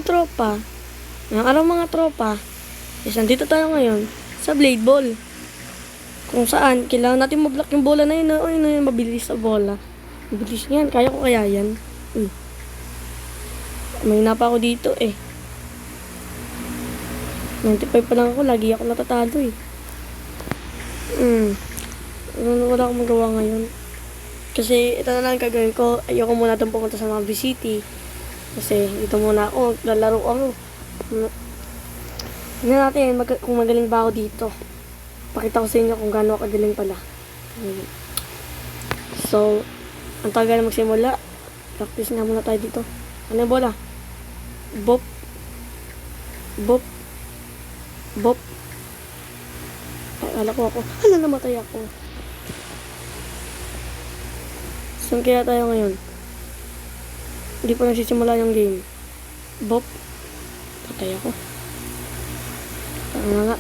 tropa, ngayong araw mga tropa, nandito tayo ngayon sa Blade Ball. Kung saan, kailangan natin mablock yung bola na yun. Ayun na yun, mabilis sa bola. Mabilis yan, kaya ko kaya yan. May napa ako dito 95 pa lang ako, lagi ako natatalo Wala akong magawa ngayon. Kasi ito na lang gagawin ko. Ayoko muna itong pumunta sa Mabee City. Kasi dito muna ako, lalaro ako. Tingnan natin kung magaling ba ako dito. Pakita ko sa inyo kung gaano ako kagaling pala. So, ang tagal na magsimula. Practice nga muna tayo dito. Ano yung bola? Bop. Bop. Bop. Ay, ala ko ako. Hala, namatay ako. Saan kaya tayo ngayon? Hindi pa nagsisimula yung game. Bop. Patay ako. Tanga nga.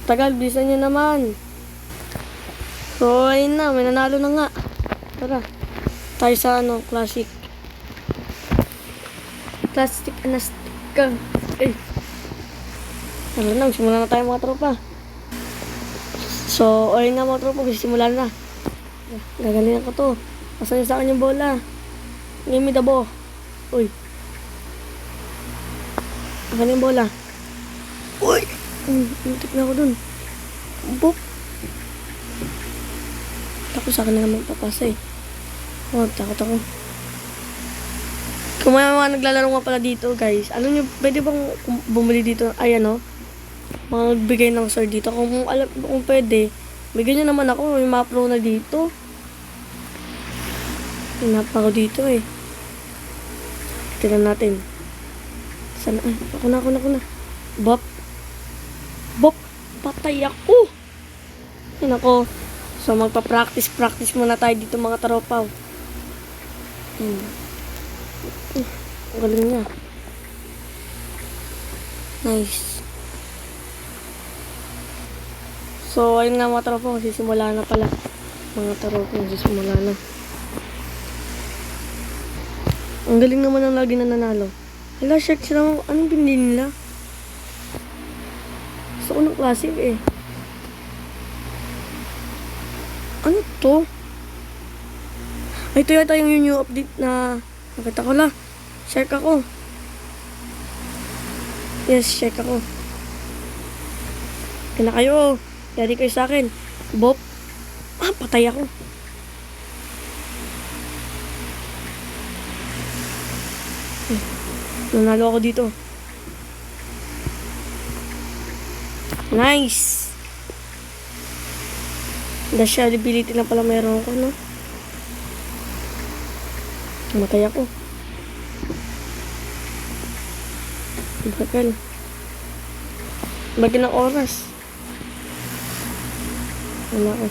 Tagal, bilisan nyo naman. So, ayun na. May nanalo na nga. Tara. Tayo sa classic. Plastic anastika. Tara na, simula na tayo mga tropa. So, ayun na mga tropa. Simulan na. Gagalingan ko to. Pasan sa akin yung bola. Give me the ball. Uy. Akin yung bola. Uy. Muntik na ako dun. Bop. Takot sa akin na naman papasa takot ako. Kung may mga naglalaro nga pala dito guys, ano nyo, pwede bang bumili dito, magbigay ng sword dito. Kung pwede, bigyan nyo naman ako, may mga pro na dito. Hinap ako dito Tignan natin. Sana, ako na. Bop. Bop. Patay ako. Yan ako. So, magpa-practice muna tayo dito mga tropa. Ang galing niya. Nice. So, ayun nga mga tropa. Magsisimula na pala. Mga tropa, magsisimula na. Ang galing naman ang lagi na nanalo. Hala, shirt sila. Anong pinili nila? Gusto ko ng classic Ano to? Ay, ito yata yung new update na nakita ko la. Share ako. Yes, share ako. Kaya kayo. Yari kayo sa akin. Bop. Patay ako. Nanalo ako dito. Nice. Dash ability lang pala meron ko, no? Matay ako. Bagal. Bagay ng oras. Wala ko.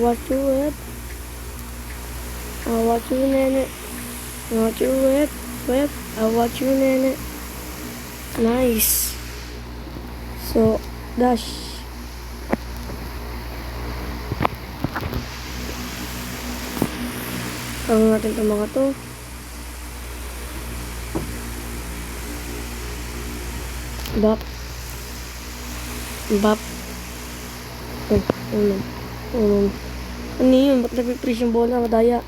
What you at? What you nene? What you at? What you nene? Nice. So, dash. Ang natin itong mga to. Bop. Bop. Ano yun? Ba't nagpipreach yung bola? Madaya.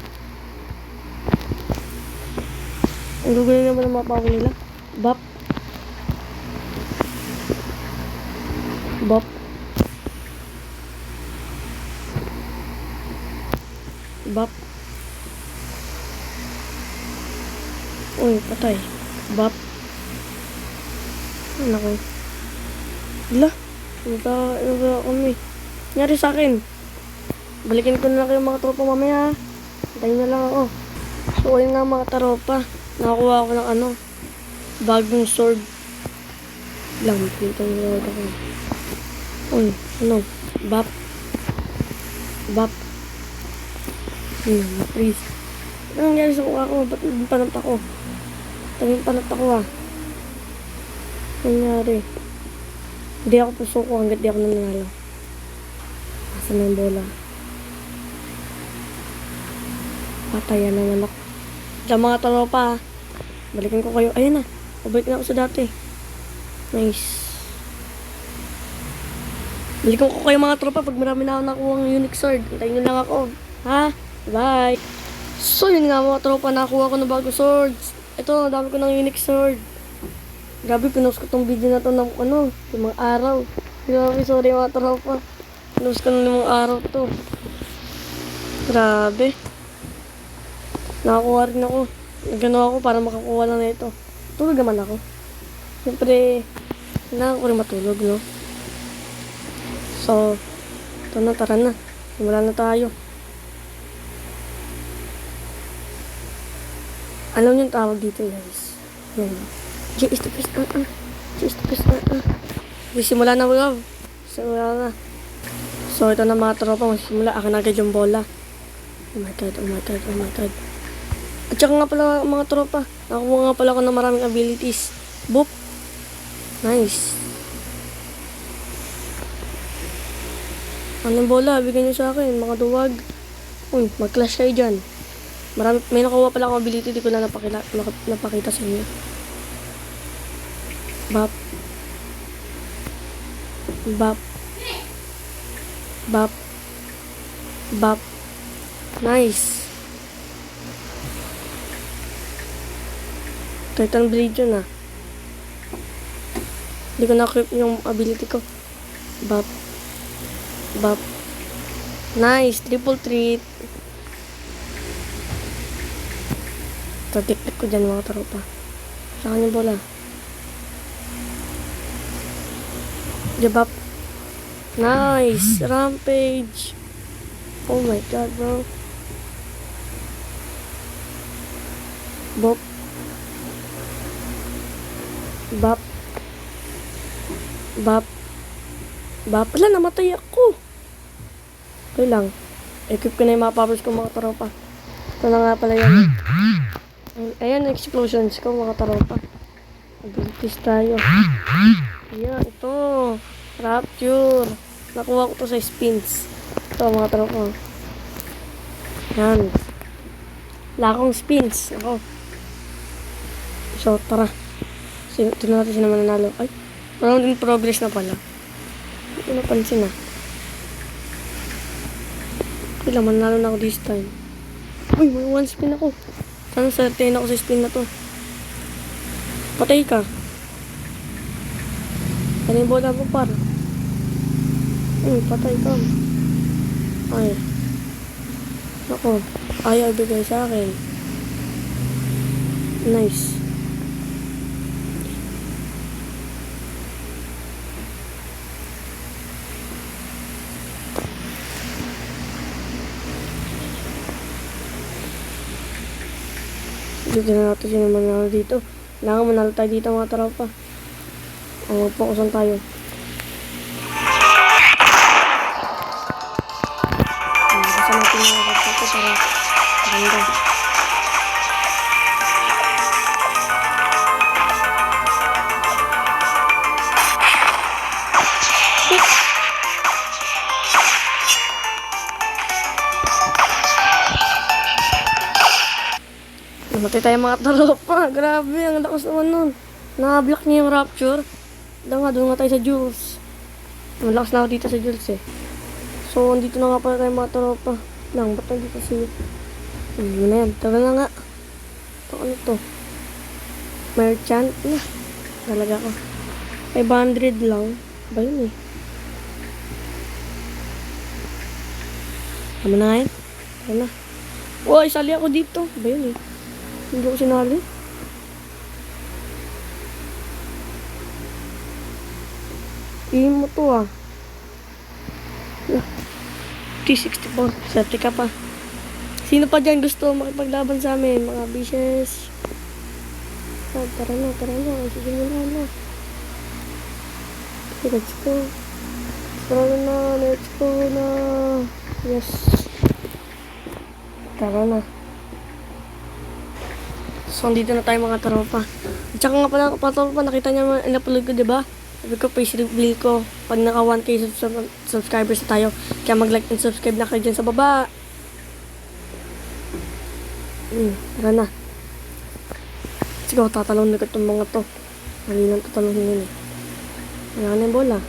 Ang gugulo naman ang mga pako nila. Bop. Bop. Bop. Uy, patay. Bop. Ano ko? Hala. Nagka kami. Nangyari sa akin. Balikin ko na lang kayo mga tropa mamaya. Tayo na lang ako. So, ayun nga mga tropa. Nakakuha ako ng bagong sword. Lang, pinto nyo ako. Uy, Bop. Bop. Freeze. Ano nangyari sa mukha ko? Ba't panat ako? Tanging panat ako Ano nangyari? Hindi ako puso ko hanggat di ako nanalo. Asan na yung bola? Patayan naman ako. Diyan mga tropa. Balikan ko kayo. Ayan na. Pabalik na ako sa dati. Nice. Balikan ko kayo mga tropa pag marami na ako nakuha ng unique sword. Hintayin nyo lang ako. Ha? Bye. So yun nga mga tropa. Nakuha ko ng bagong swords. Ito, dami ko ng unique sword. Grabe, pinost ko tong video na to ng mga araw. Grabe, sorry mga tropa. Pinost ko ng mga araw to. Grabe. Nakakuha rin ako. Nagano ako para makakuha lang na ito. Tulog naman ako. Siyempre, kailangan ko rin matulog, no? So, ito na, tara na. Simula na tayo. Alam niyo yung tawag dito, guys. Yan. J is the best, J is the best, Simula na, love. Simula na. So, ito na mga tropa. Magsimula. Akin agad yung bola. Oh my god, oh my god, oh my god. At saka nga pala mga tropa. Nakuha nga pala ako ng maraming abilities. Boop. Nice. Anong bola? Bigyan nyo sa akin. Mga duwag. Uy, mag-clash kayo dyan. May nakuha pala akong ability. Di ko na napakita sa inyo. Bop. Bop. Bop. Bop. Nice. Titan Blade yun ah. Hindi ko na-equip yung ability ko. Bop. Bop. Nice. Triple treat. Tatik-tik ko dyan mga tropa. Saan yung bola? Bop. Nice. Rampage. Oh my god, bro. Bop. Bop. Bop. Bop. Wala, namatay ako. Okay lang. Equip ko na yung mga powers ko mga tropa. Ito na nga pala yan. Ayan, explosions ko mga tropa. Abilities tayo. Ayan, ito. Rapture. Nakuha ko to sa spins. Ito mga tropa. Yan. Wala akong spins. Ako. So, tara. Tignan natin sino mananalo. Ay, parang din progress na pala. Hindi ko napansin ah. Kailan mananalo na ako this time. Uy, may one spin ako. Sana certain ako sa spin na to. Patay ka. Ano yung bola mo par? Patay ka. Ay. Ako. Ayaw ibigay sa akin. Nice. Dito na natin sino manalo dito. Kailangan manalo tayo dito mga tropa. Magpokusan tayo. Basta natin mga tropa para ganda. Namatay tayo mga tropa. Grabe, ang lakas naman nun. Nakablock niya yung rapture. Doon nga tayo sa Jules. Malakas na ako dito sa Jules eh. So, andito na nga pala tayo mga tropa. Ba't nandito si... Hindi na yan. Tara na nga. Ito, ano to? Merchant. Talaga ka. 500 lang. Ba yun eh. Tama na nga yan. Tara na. Uy, sali ako dito. Ba yun eh. Hindi ko sinali. Ihin mo to ah. T64. Serte ka pa. Sino pa dyan gusto makipaglaban sa amin? Mga bishes. Tara na. Sige na. Okay, let's go. Let's go na. Yes. Tara na. So, dito na tayo mga tropa. At saka nga pala, tropa, nakita niya naman, in-upload ko, diba? Sabi ko, face reveal ko. Pag naka 1K subscribers na tayo. Kaya mag-like and subscribe na kayo dyan sa baba. Tara na. Sige, tatalon na itong mga to. Mali lang tatalon yun eh. Wala na yung bola.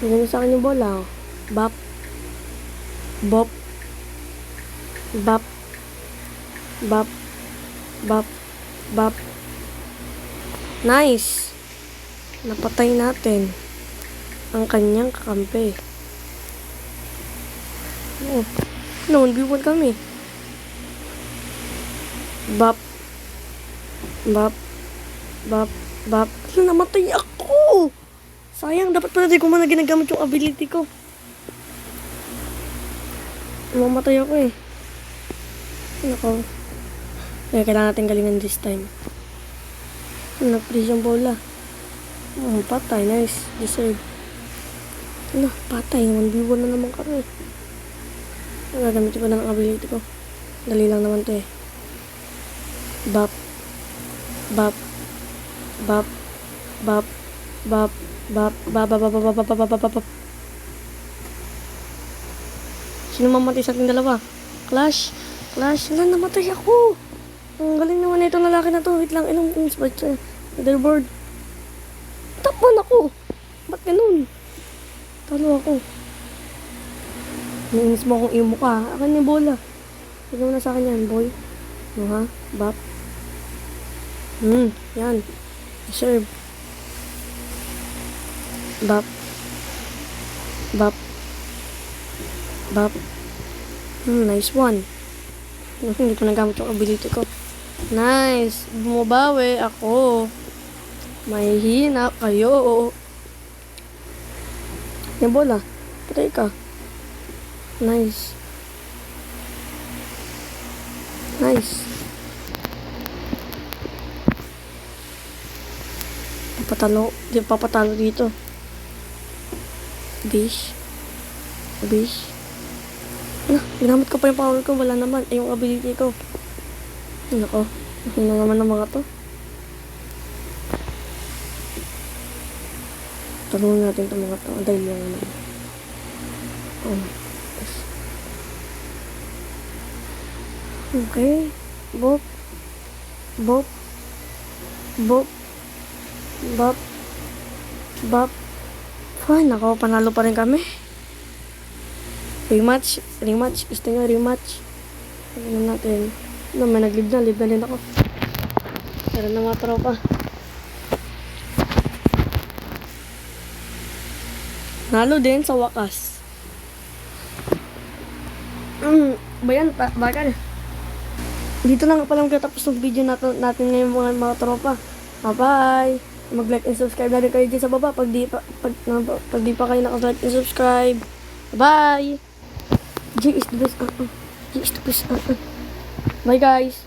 Bigyan niyo sa akin yung bola. Oh. Bop. Bop. Bop. Bop. Bop. Bop. Nice. Napatay natin ang kanyang kakampi. Oh. No, 1v1 kami. Bop. Bop. Bop. Bop. Namatay ako! Sayang, dapat pala di ko muna ginagamit yung ability ko. Mamatay ako eh. Nako. Kaya kailangan natin galingan this time. Nag-freeze yung bola. Patay. Nice. Deserve. Patay. 1v1 na naman kami. Gagamitin ko na ng ability ko. Dali lang naman to eh. Bop. Bop. Bop. Bop. Bop. Bop. Bop. Bop. Bop. Bop. Bop. Bop. Bop. Sino mamatay sa ating dalawa? Clash. Clash. Namatay ako. Ang galing naman na itong lalaki na to. Wait lang. Ilang spot sa leaderboard. Tapan ako. Ba't ganun? Talo ako. Nainis mo akong imo ka. Akin yung bola. Bigyan mo na sa akin yan, boy. No ha? Bop. Yan. Serve. Bop. Bop. Bop. Nice one. Hindi ko nagamit yung ability ko. Nice. Bumabawi ako. May hina kayo. Yung bola. Patay ka. Nice. Nice. Di papatalo dito. Bish. Bish. Ginamit ko pa yung power ko. Wala naman. Yung ability ko. Nako. Hina naman ng mga to. Tulungan natin itong mga to. Dahil lang naman. Okay. Bop. Bop. Bop. Bop. Bop. Fine. Nako, panalo pa rin kami. Rematch. Rematch. Gusto nyo rematch. Tignan natin. May nag-live na. Live na din ako. Pero na mga tropa. Nalo din sa wakas. Bayan, bakal. Dito lang pala magtatapos ng video natin ngayon mga tropa. Bye-bye. Mag-like and subscribe na rin kayo dyan sa baba pag di pa kayo naka-like and subscribe. Bye! G is the best. G is the best. Bye guys.